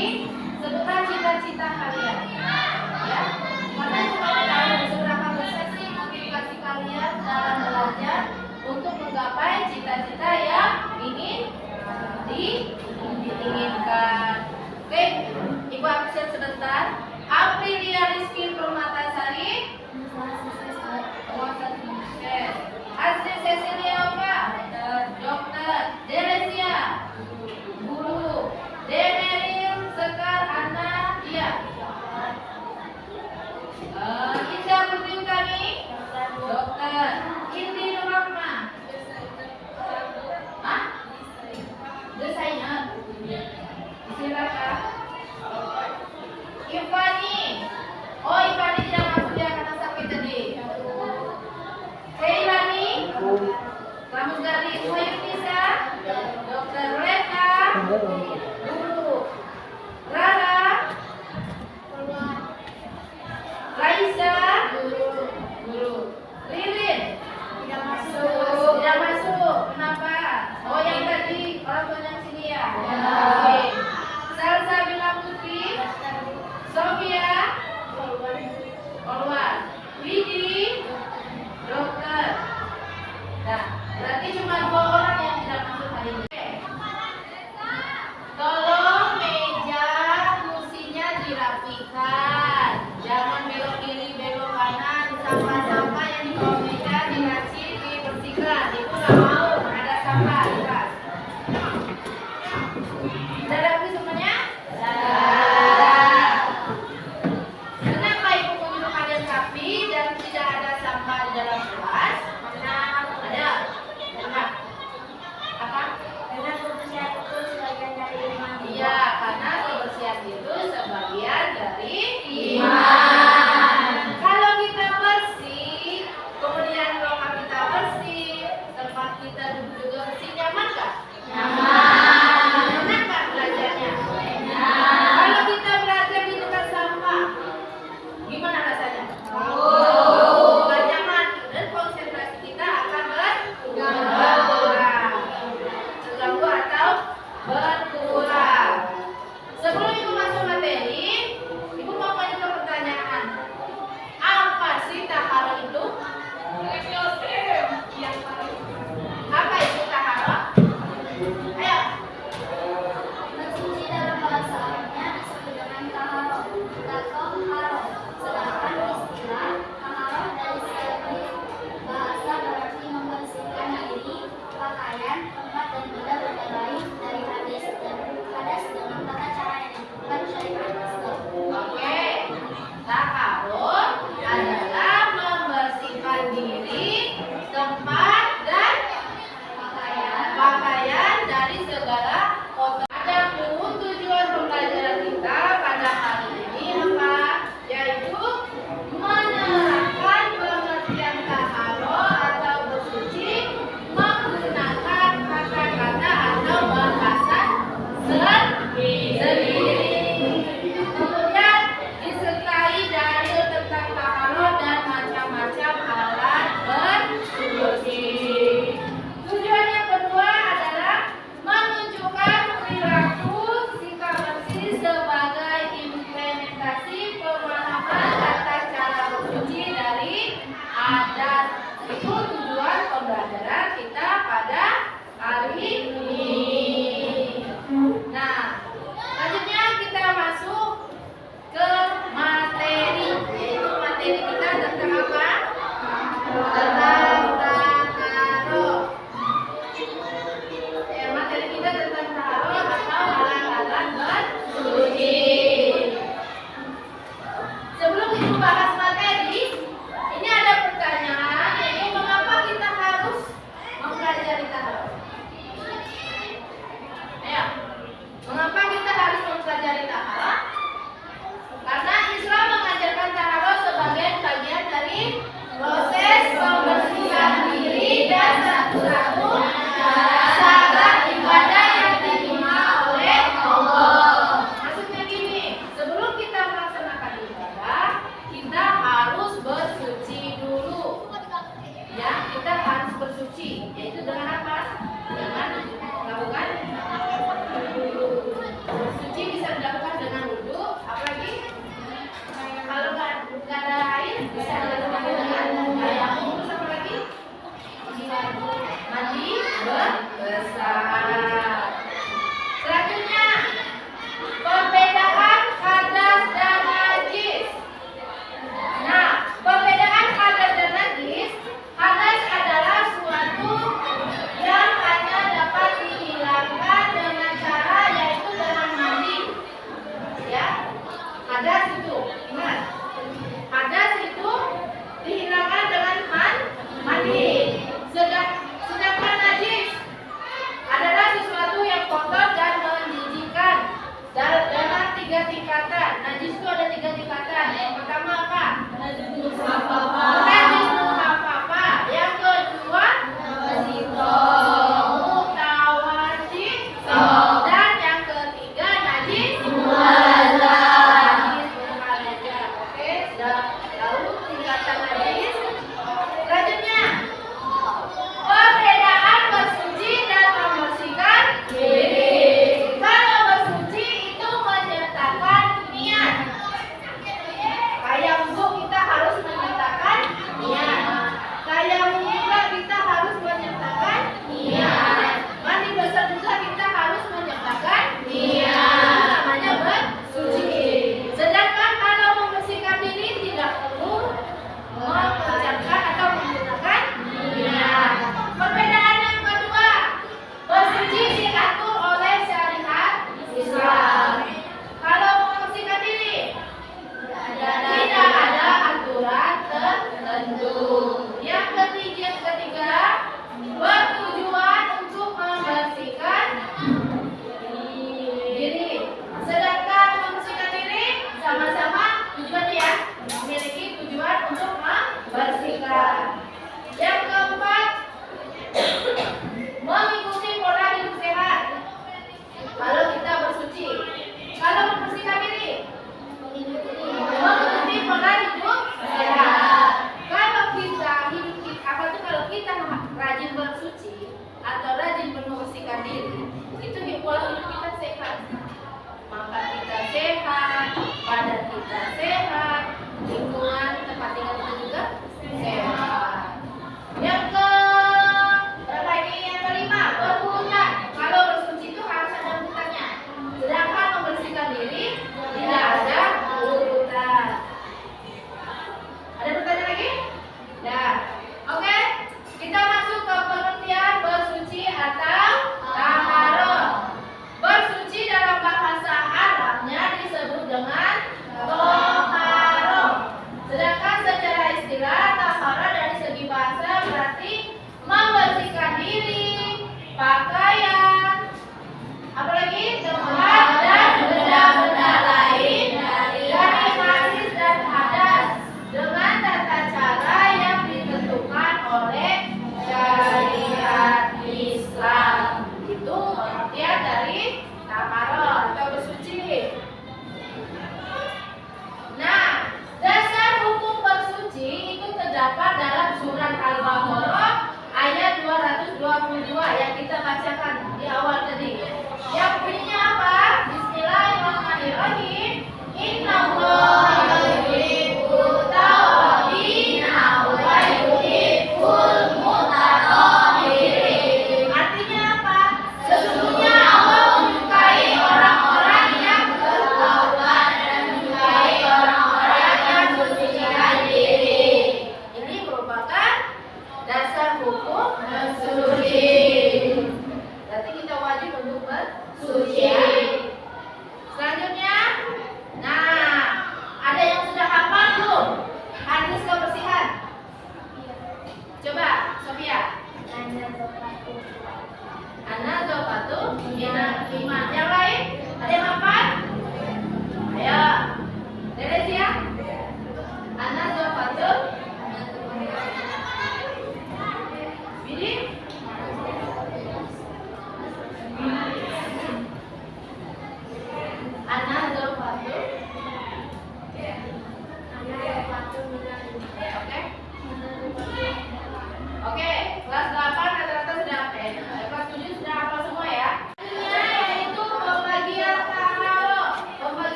ini sebutkan cita-cita kalian. Ya, karena supaya tahu seberapa besar sih motivasi kalian dalam belajar untuk menggapai cita-cita yang ingin diinginkan. Oke, Ibu absen sebentar. Aprilia Rizky Permatasari, Asri Cecilia Oka, Dokter. Deresia, Guru. Deneril Sekar Anna Dia, Indah Putri Utami, Dokter. Indi Nurrahma, desainer. Silakan. Ivani. Oh, Ivani tidak masuk ya karena sakit tadi. Heilani, pramugari. Mayunisa, Dokter. Reka, Guru. Rara, Raisa, Guru. Lilin, tidak masuk. Tidak masuk. Kenapa? Oh, yang tadi orang tuanya sini ya. Oke. Salsa Bila Putri, Sofia, keluar. Widi, Dokter. Nah, berarti cuma 2 orang yang tidak masuk hari ini. Tolong meja kursinya dirapikan. Jangan belok kiri, belok kanan. Sampah-sampah yang di bawah meja dikasih dibersihkan. Ibu nggak mau ada sampah di tas. Sudah rapi semuanya? Sudah. Kenapa Ibu menyuruh kalian rapi dan tidak ada sampah di dalam kelas? Karena ada. Apa? Karena kebersihan itu sebagian dari iman. Iya, karena kebersihan itu sebagian dari iman. Kalau kita bersih, kemudian ruangan kita bersih, tempat kita duduk juga bersih, nyaman nggak? Nyaman. Enak nggak belajar?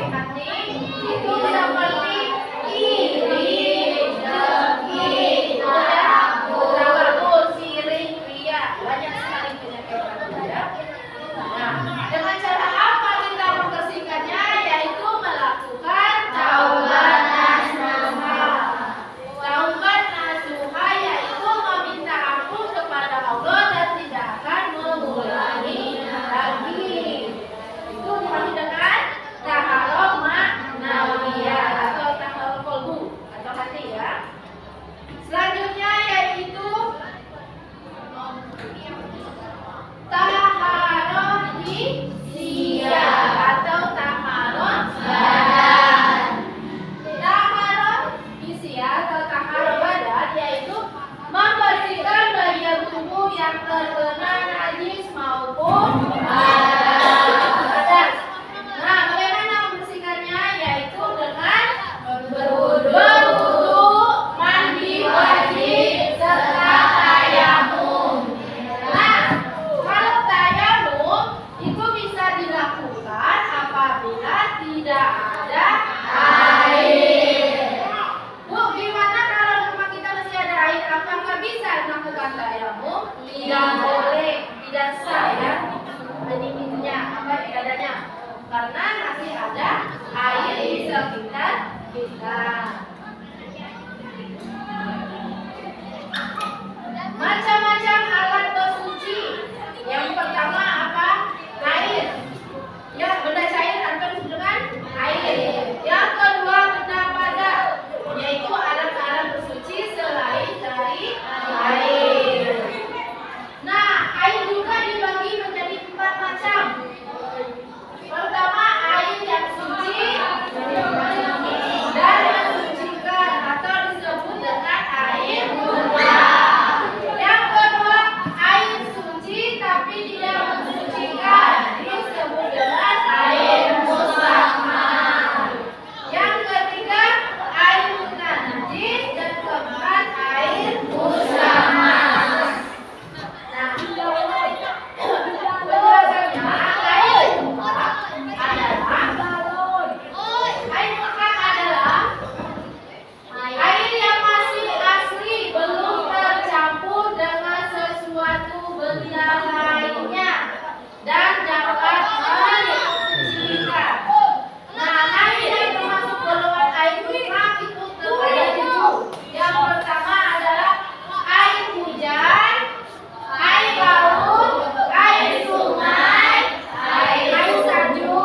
hati itu seperti iri, dengki, takabur, sirik, ria, banyak sekali penyakit hati ya. Nah, dengan cara apa kita membersihkannya? Yaitu melakukan taubat nasuha. Taubat nasuha yaitu meminta ampun kepada Allah dan tidak akan mengulangi lagi. Itu dipanggil dengan taharah ma'nawiyah atau taharah qalbu atau hati ya. Selanjutnya yaitu taharah hissiyah atau taharah badan. Taharah hissiyah atau taharah badan yaitu membersihkan bagian tubuh yang terkena najis maupun badan. Nah, bagaimana membersihkannya? Yaitu dengan berwudu, mandi wajib, serta tayamum. Nah, kalau tayamum itu bisa dilakukan apabila tidak ada air. Bu, gimana kalau rumah kita masih ada air? Apakah bisa melakukan tayamum? Tidak boleh, tidak sah ya. Benihnya apa adanya? Karena masih ada air di sekitar kita. Macam-macam alat bersuci. Yang pertama apa? Air. Ya, benda cair atau disebut dengan air. Yang kedua benda padat, yaitu alat-alat bersuci selain dari air. Nah, air juga dibagi menjadi 4 macam. Pertama, air yang suci dan mensucikan atau disebut dengan air murah. Yang kedua, air suci tapi tidak mensucikan, disebut dengan air mustahmal. Yang ketiga, air najis dan keempat air mustahmal. Nah, penjelasannya air mutlak adalah air yang masih asli, belum tercampur dengan sesuatu benda lainnya dan dapat mensucikan. Nah, air yang termasuk golongan air mutlak itu terbagi 7. Yang pertama adalah air hujan, air laut, air sungai, air salju,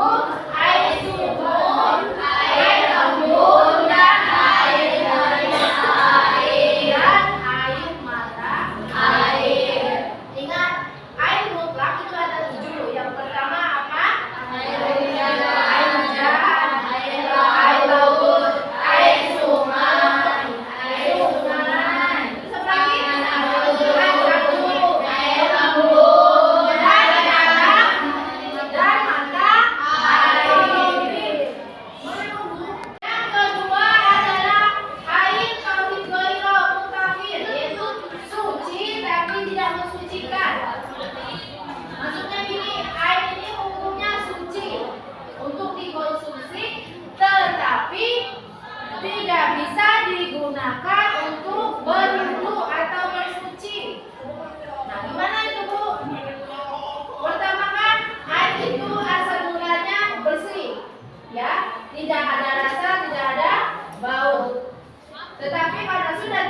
air sumur, air embun, dan air dari air dan air mata air. Ingat, air mutlak itu ada 7. Yang pertama apa? Air hujan, air laut, air sungai, air sungai. Terus apa lagi? Air salju, air embun, dan mata air. Yang kedua adalah air tauhid ghairah mutahhir, yaitu suci tapi tidak mensucikan. Maksudnya gini, air ini hukumnya suci untuk dikonsumsi, tetapi tidak bisa digunakan untuk berwudu atau bersuci. Nah, gimana itu Bu? Pertama kan, air itu asal mulanya bersih, ya, tidak ada rasa, tidak ada bau. Tetapi pada sudah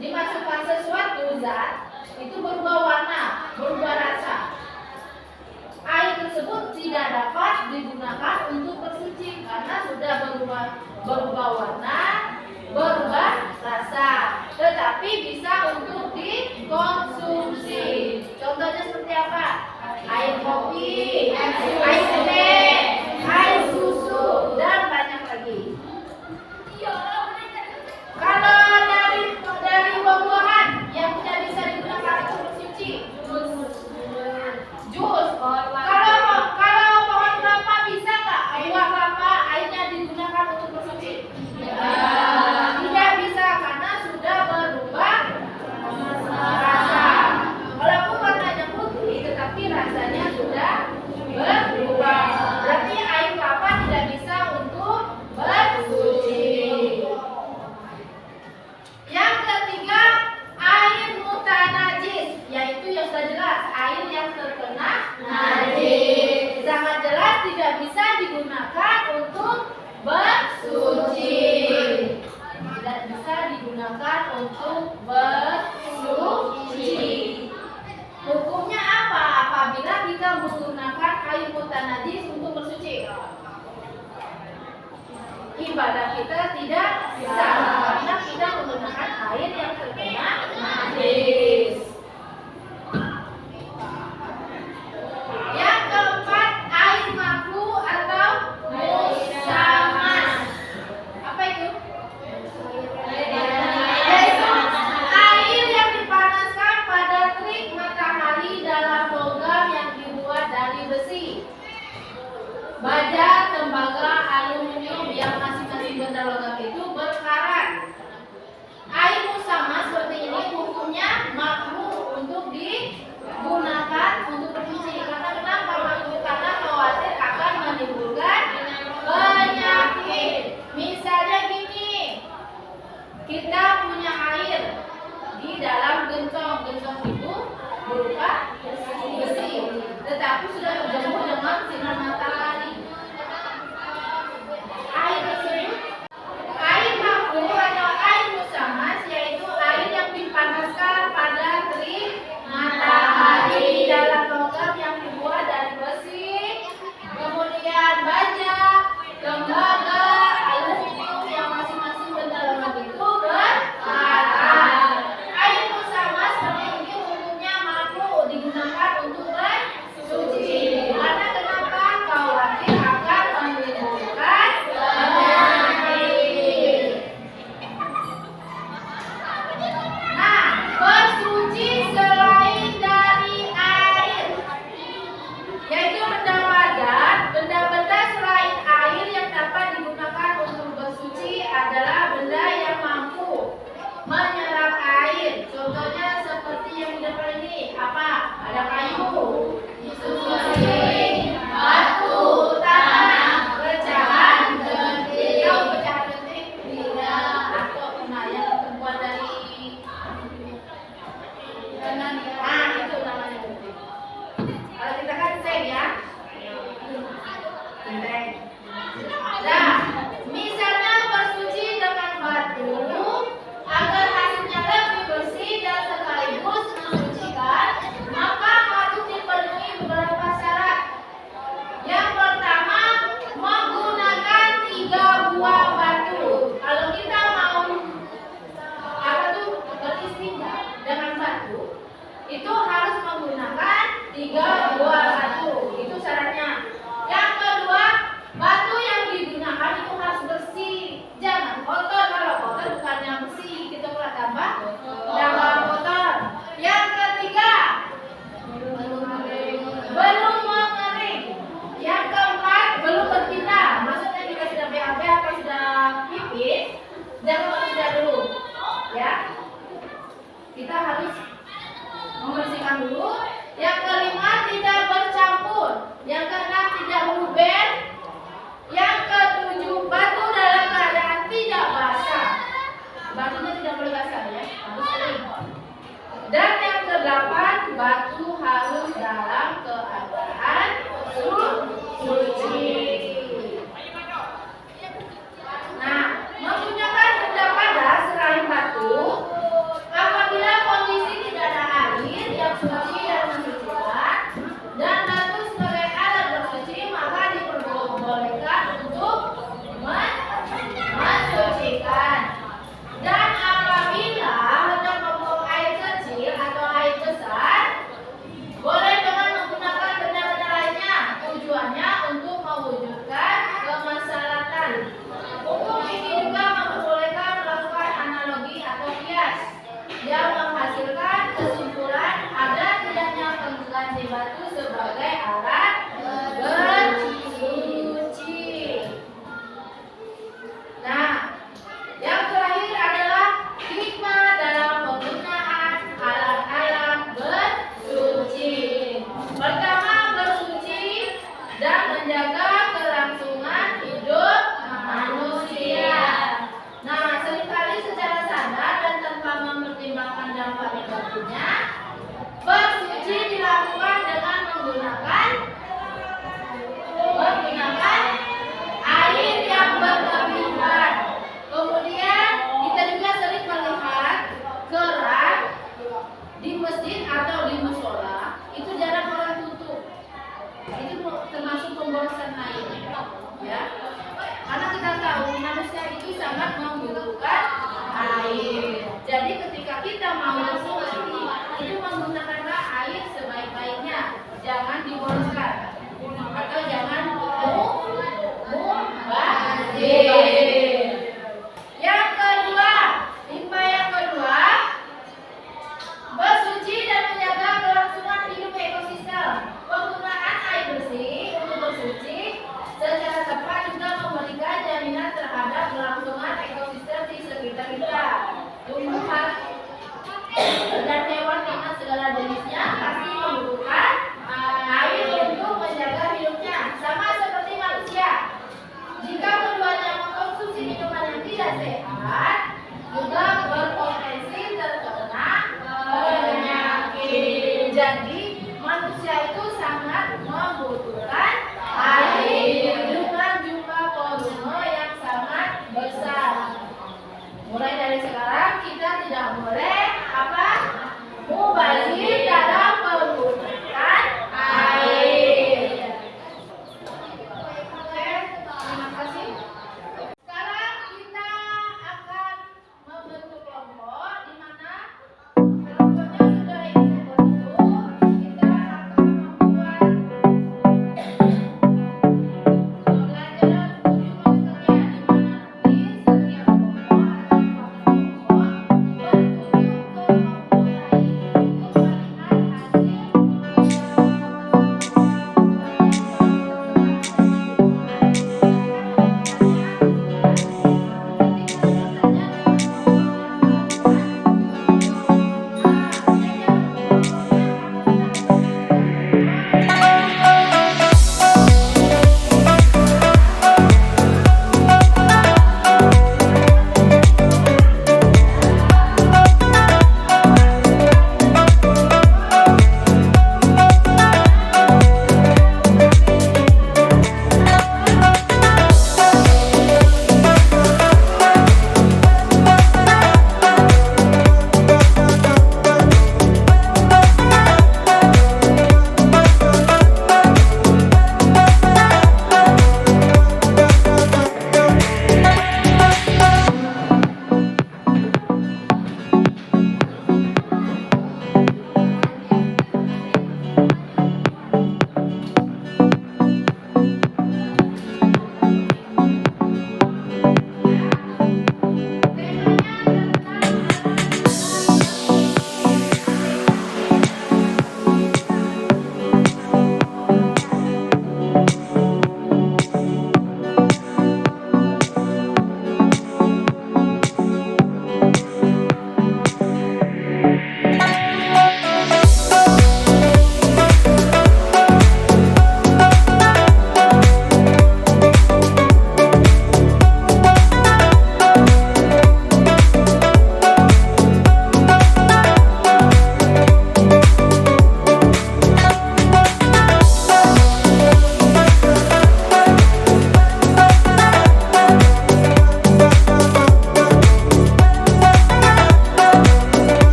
dimasukkan sesuatu zat, itu berubah warna, berubah rasa. Air tersebut tidak dapat digunakan untuk bersuci karena sudah berubah warna, berubah rasa. Tetapi bisa untuk dikonsumsi. Contohnya seperti apa? Air kopi, air teh, air susu, dan banyak lagi. Kalau dari buah-buahan yang tidak bisa digunakan untuk bersuci, jus. Kalau pohon kelapa bisa nggak buah kelapa airnya digunakan untuk bersuci? Tidak bisa karena sudah berubah rasa. Walaupun warnanya putih, tetapi rasanya sudah berubah. untuk bersuci. Hukumnya apa apabila kita menggunakan air mutan najis untuk bersuci? Ibadah kita tidak sah karena kita menggunakan air yang terkena najis. Yang keempat, air makruh atau musamas. Apa itu? Yaitu air yang dipanaskan pada terik matahari dalam logam yang dibuat dari besi, baja, tembaga, aluminium yang masing-masing benda logam itu berkarat. Air musamas seperti ini hukumnya makruh untuk digunakan untuk bersuci. Karena kenapa makruh? Karena khawatir akan menimbulkan penyakit. Misalnya gini, kita punya air di dalam gentong. Gentong itu berupa besi, tetapi sudah terjemur dengan sinar matahari. Air tersebut, air makruh atau air musamas, yaitu air yang dipanaskan pada terik matahari dalam logam yang dibuat dari besi, kemudian baja, tembaga, aluminium yang masing-masing benda logam itu berkarat. Air musamas seperti ini umumnya makruh digunakan untuk bersuci. Karena kenapa? Khawatir akan menimbulkan penyakit. Nah, bersuci selain dari air, yaitu benda padat, benda-benda selain air yang dapat digunakan untuk bersuci adalah benda yang mampu menyerap air. Contohnya seperti yang di depan ini, apa? Ada kayu, susu, batu, tanah, pecahan genting. Tahu pecahan genting? Tidak. Atau pernah yang terbuat dari itu namanya genting. Kalau kita kan seng ya. Genteng. Nah, misalnya bersuci dengan batu agar hasilnya lebih bersih dan sekaligus mensucikan, maka harus dipenuhi beberapa syarat. Yang pertama, menggunakan 3 buah batu. Kalau kita mau beristinja dengan batu, itu harus menggunakan 3 buah batu. Itu syaratnya. Yang kedua, batu yang digunakan itu harus bersih, jangan kotor. Kalau kotor bukannya bersih, kita pula tambah kotor. Yang ketiga, belum mengering. Yang keempat, belum berpindah. Maksudnya kita sudah BAB atau sudah pipis, jangan berpindah dulu, ya. Kita harus membersihkan dulu. Yang kelima, tidak sangat membutuhkan air. Jadi ketika kita mau bersuci itu menggunakanlah air sebaik-baiknya, jangan diboroskan atau jangan mubazir. Yang kedua, hikmah yang kedua, bersuci dan menjaga kelangsungan hidup ekosistem. Penggunaan air bersih untuk bersuci secara tepat juga memberikan jaminan terhadap kelangsungan ekosistem di sekitar kita. Tumbuhan dan hewan dengan segala jenisnya pasti membutuhkan air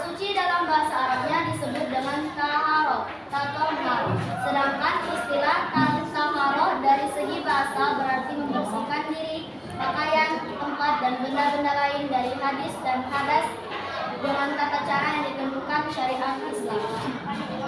Suci dalam bahasa Arabnya disebut dengan taharo, tatahhar. Sedangkan istilah taharo dari segi bahasa berarti membersihkan diri, pakaian, tempat, dan benda-benda lain dari hadis dan hadas dengan tata cara yang ditentukan syariat Islam.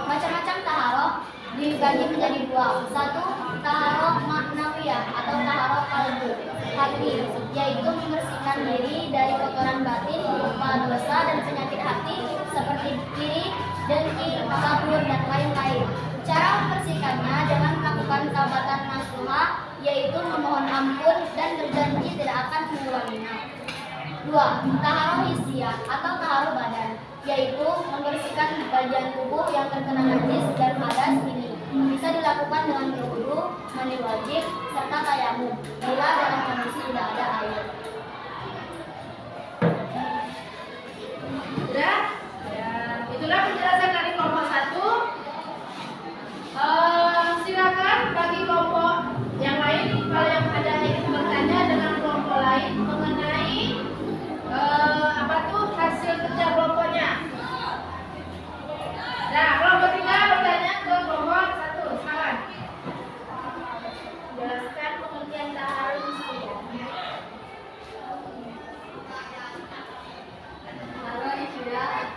Macam-macam taharo dibagi menjadi dua. Satu, taharo maknawiyah atau taharo qalbu, hati, yaitu membersihkan diri dari kotoran batin berupa dosa dan penyakit hati seperti iri, dengki, takabur, dan lain-lain. Cara membersihkannya dengan melakukan taubatan nasuha, yaitu memohon ampun dan berjanji tidak akan mengulanginya. Dua, taharo hissiyah atau taharo badan, yaitu membersihkan bagian tubuh yang terkena najis dan hadas ini. Bisa dilakukan dengan berwudu, mandi wajib, serta tayamum bila dalam kondisi tidak ada air. Sudah? Ya, itulah penjelasan dari kelompok 1. Silakan bagi kelompok yang lain kalau yang ada yang bertanya dengan kelompok lain mengenai hasil kerja kelompoknya. Nah, kelompok 3 bertanya ke kelompok 1. Silakan. Jelaskan pengertian taharo hissiyah. Taharo hissiyah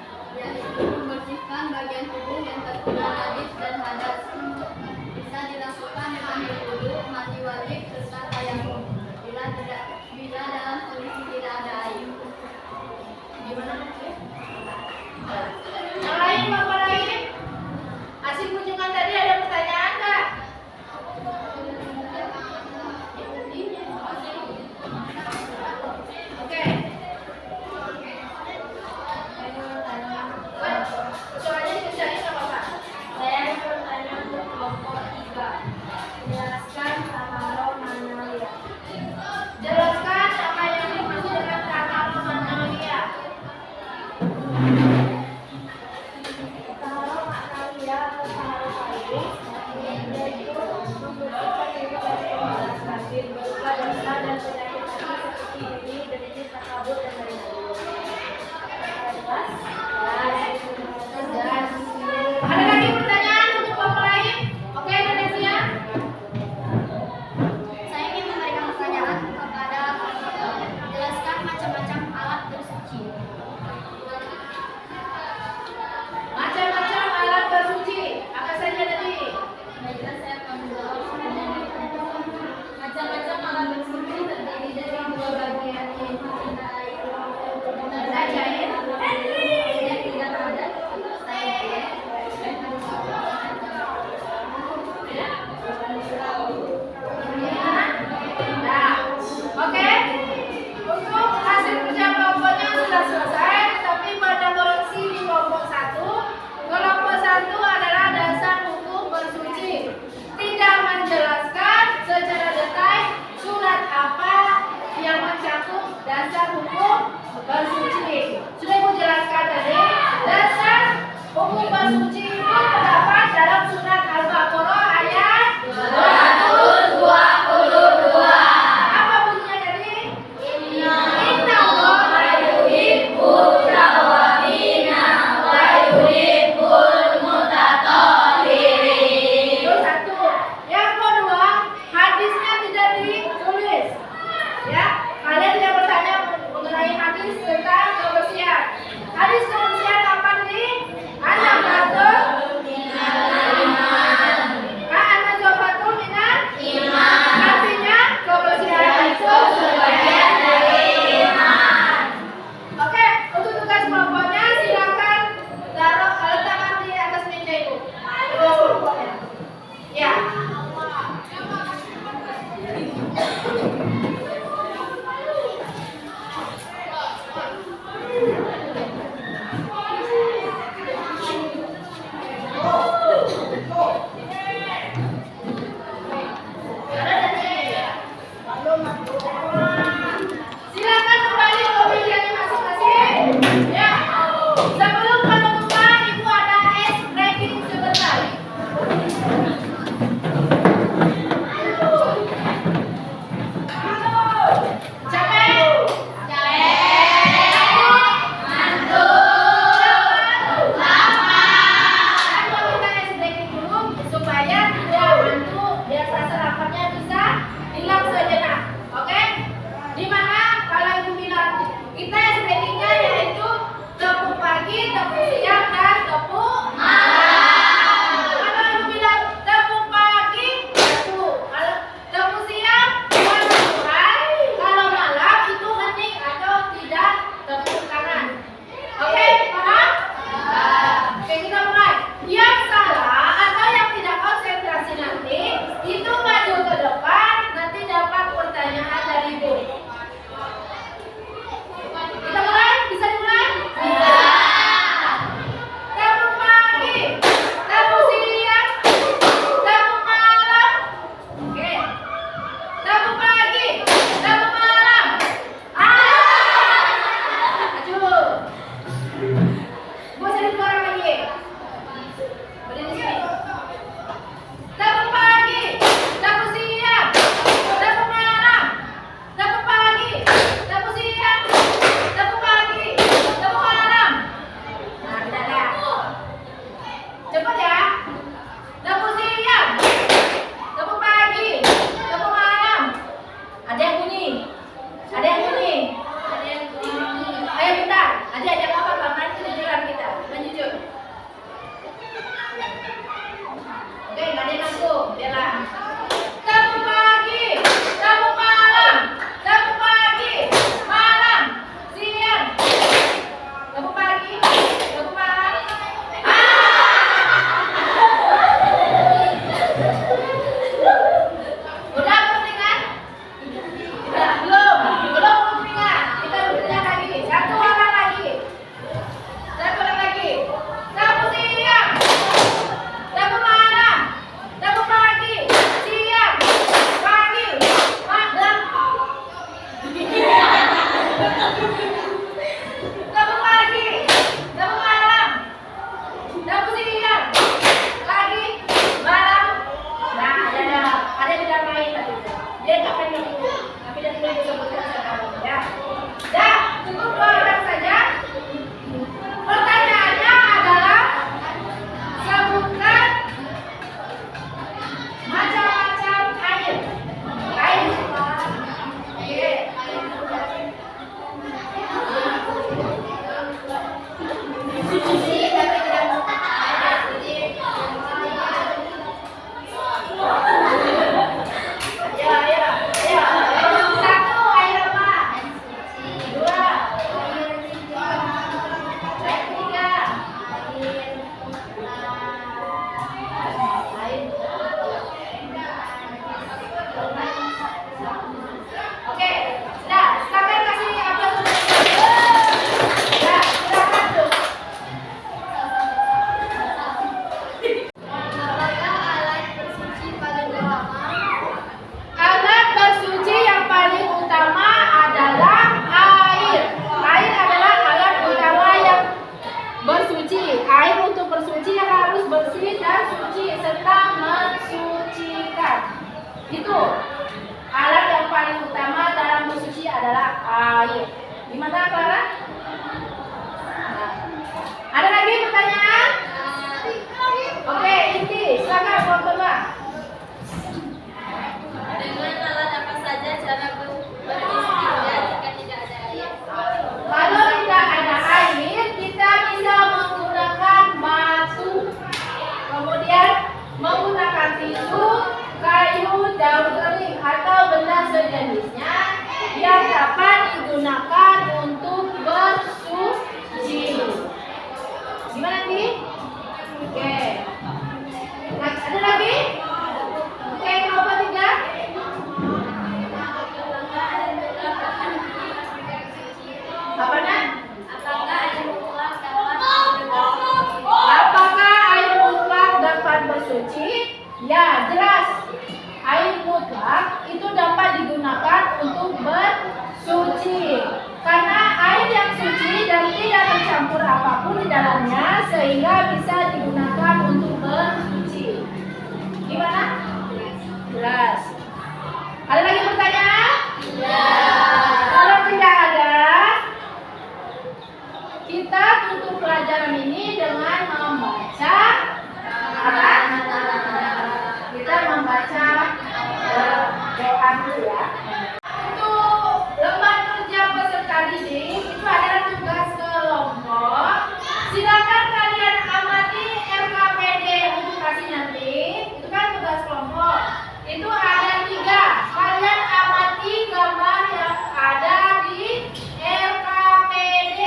air untuk bersuci harus bersih dan suci serta mensucikan. Itu alat yang paling utama dalam bersuci adalah air. Gimana Clara? Nah, ada lagi pertanyaan? Oke, Inti, silakan buat coba. Dengan alat apa saja cara beristinja jika tidak ada air? Kalau tidak ada air, kita bisa menggunakan batu, kemudian menggunakan tisu, kayu, daun kering atau benda sejenisnya yang dapat digunakan untuk bersuci. Gimana nih? Oke. Nah, ada lagi? Oke, nomor 3. Apa nak? Apakah air mutlak dapat bersuci? Ya, jelas. Air mutlak itu dapat digunakan untuk bersuci. Karena air yang suci dan tidak tercampur apapun di dalamnya sehingga bisa digunakan untuk bersuci. Gimana? Jelas. Ada lagi pertanyaan? Ya. Kalau tidak ada, kita tutup pelajaran ini dengan membaca apa? Kita membaca doa dulu ya. Untuk lembar kerja peserta didik itu adalah tugas kelompok. Silakan kalian amati RKPD untuk kasih nanti. Itu kan tugas kelompok. Itu ada 3. Kalian amati gambar yang ada di RKPD.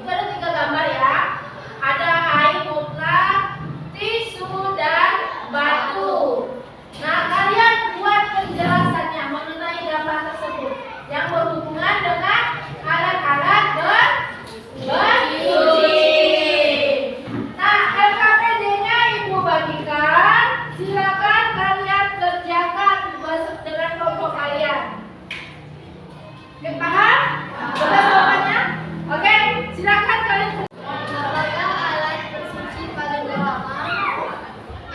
Itu ada 3 gambar ya. Ada air mutlak, tisu dan batu. Nah, kalian buat penjelasannya mengenai gambar tersebut yang berhubungan dengan alat-alat bersuci. Nah, RKPD-nya Ibu bagikan. Silakan kalian kerjakan dengan kelompok kalian. Oke, paham? Sudah jawabannya? Oke, silakan kalian. Alat bersuci paling utama?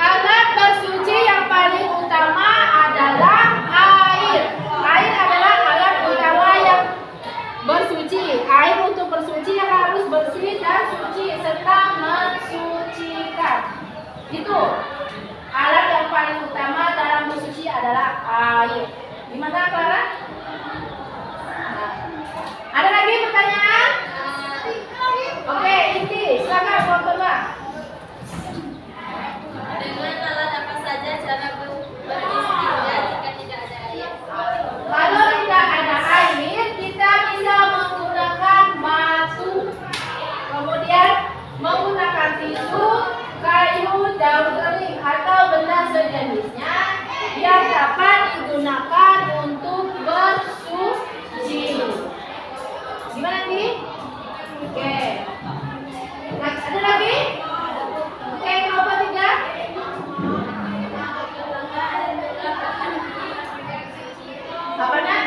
Alat bersuci yang paling utama adalah air. Air adalah alat utama yang bersuci. Air untuk bersuci harus bersih dan suci serta mensucikan. Itu alat yang paling utama dalam bersuci adalah air. Gimana Clara? Nah, ada lagi pertanyaan? Oke, Inti, silakan buat coba. Dengan alat apa saja cara beristinja jika tidak ada air? Kalau tidak ada air, kita bisa menggunakan batu, kemudian menggunakan tisu, kayu, daun kering atau benda sejenisnya yang dapat digunakan untuk bersuci. Gimana nih? Oke. Nah, ada lagi? Oke, nomor 3. Apa nak?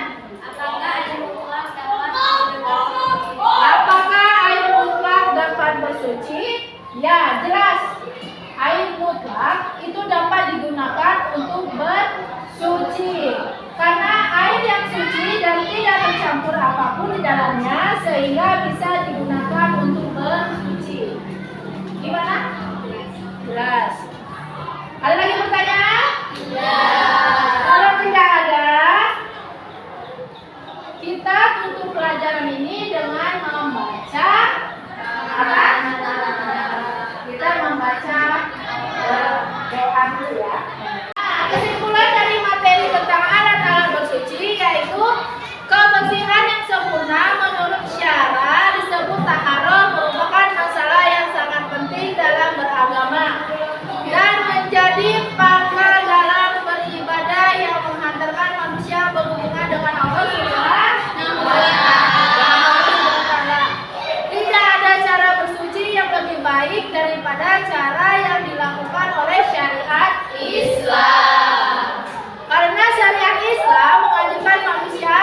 Apakah air mutlak dapat bersuci? Ya, jelas. Air mutlak itu dapat digunakan untuk bersuci. Karena air yang suci dan tidak tercampur apapun di dalamnya sehingga bisa digunakan untuk bersuci. Gimana? Jelas. Ada lagi pertanyaan? Ya. Kalau tidak ada, kita tutup pelajaran ini dengan membaca apa? Kita membaca doa dulu ya. Nah, kesimpulan dari materi tentang alat-alat bersuci yaitu kebersihan yang sempurna menurut syara disebut taharah merupakan masalah yang sangat penting dalam beragama dan menjadi pangkal dalam beribadah yang menghantarkan manusia berhubungan dengan Allah Subhanahu wa Ta'ala. Tidak ada cara bersuci yang lebih baik daripada cara yang dilakukan oleh syariat Islam. Karena syariat Islam menganjurkan manusia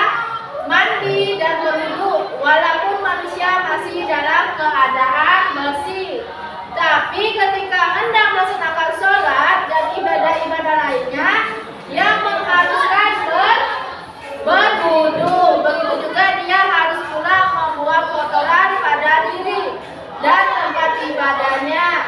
mandi dan berwudu walaupun manusia masih dalam keadaan bersih. padanya.